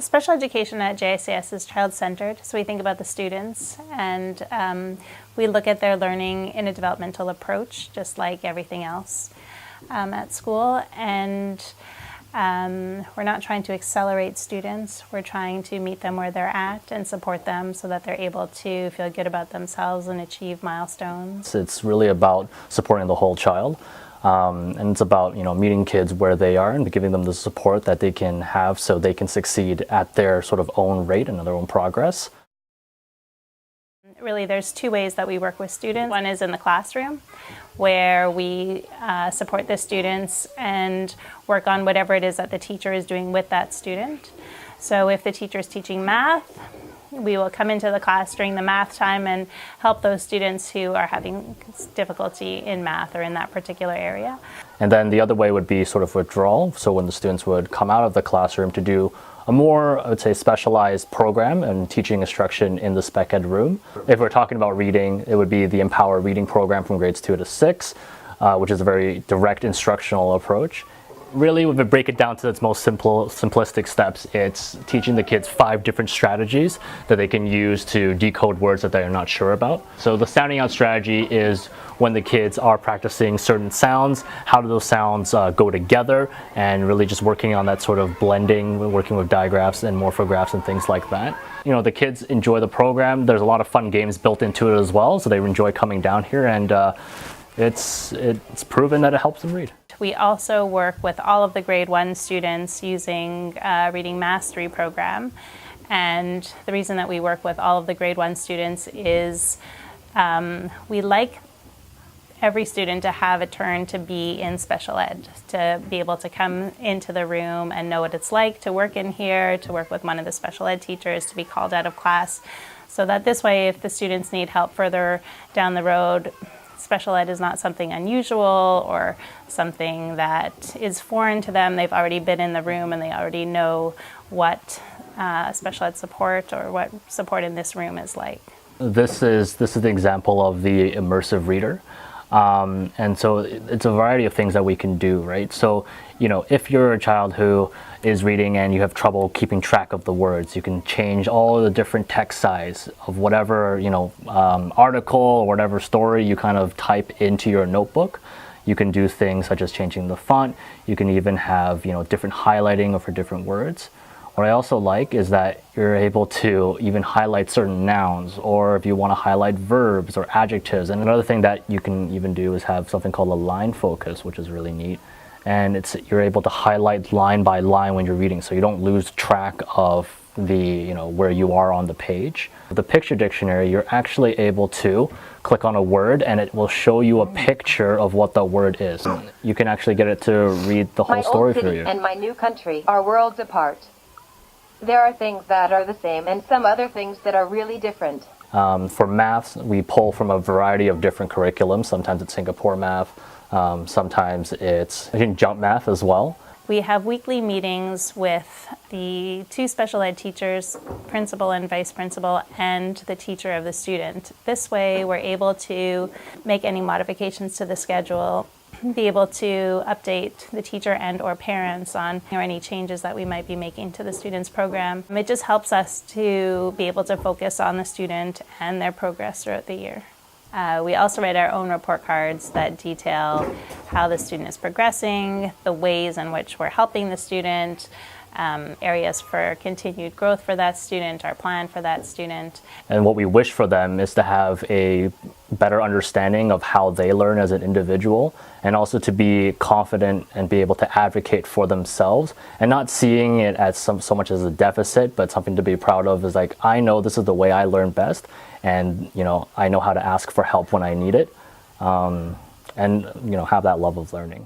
Special education at JICS is child-centered, so we think about the students, and we look at their learning in a developmental approach, just like everything else at school. And we're not trying to accelerate students, we're trying to meet them where they're at and support them so that they're able to feel good about themselves and achieve milestones. It's really about supporting the whole child. And it's about, meeting kids where they are and giving them the support that they can have so they can succeed at their sort of own rate and their own progress. Really, there's two ways that we work with students. One is in the classroom, where we support the students and work on whatever it is that the teacher is doing with that student. So if the teacher is teaching math, we will come into the class during the math time and help those students who are having difficulty in math or in that particular area. And then the other way would be sort of withdrawal. So when the students would come out of the classroom to do a more, I would say, specialized program and teaching instruction in the spec ed room. If we're talking about reading, it would be the Empower Reading program from grades 2 to 6, which is a very direct instructional approach. Really, if we break it down to its most simplistic steps, it's teaching the kids 5 different strategies that they can use to decode words that they're not sure about. So the sounding out strategy is when the kids are practicing certain sounds, how do those sounds go together, and really just working on that sort of blending, working with digraphs and morphographs and things like that. The kids enjoy the program. There's a lot of fun games built into it as well, so they enjoy coming down here, and it's proven that it helps them read. We also work with all of the grade 1 students using Reading Mastery program. And the reason that we work with all of the grade 1 students is we like every student to have a turn to be in special ed, to be able to come into the room and know what it's like to work in here, to work with one of the special ed teachers, to be called out of class. So that this way, if the students need help further down the road, special ed is not something unusual or something that is foreign to them. They've already been in the room and they already know what special ed support or what support in this room is like. This is the example of the Immersive Reader. And so it's a variety of things that we can do, right? So, if you're a child who is reading and you have trouble keeping track of the words, you can change all the different text size of whatever, article or whatever story you kind of type into your notebook. You can do things such as changing the font. You can even have, different highlighting for different words. What I also like is that you're able to even highlight certain nouns, or if you want to highlight verbs or adjectives. And another thing that you can even do is have something called a line focus, which is really neat. And you're able to highlight line by line when you're reading, so you don't lose track of the, where you are on the page. With the picture dictionary, you're actually able to click on a word and it will show you a picture of what the word is. You can actually get it to read the whole story for you. My old city and my new country are worlds apart. There are things that are the same and some other things that are really different. For maths, we pull from a variety of different curriculums. Sometimes it's Singapore math, sometimes it's jump math as well. We have weekly meetings with the 2 special ed teachers, principal and vice principal, and the teacher of the student. This way we're able to make any modifications to the schedule, be able to update the teacher and or parents on any changes that we might be making to the student's program. It just helps us to be able to focus on the student and their progress throughout the year. We also write our own report cards that detail how the student is progressing, the ways in which we're helping the student, areas for continued growth for that student, our plan for that student. And what we wish for them is to have a better understanding of how they learn as an individual, and also to be confident and be able to advocate for themselves and not seeing it as so much as a deficit, but something to be proud of. Is like, I know this is the way I learn best, and I know how to ask for help when I need it, and have that love of learning.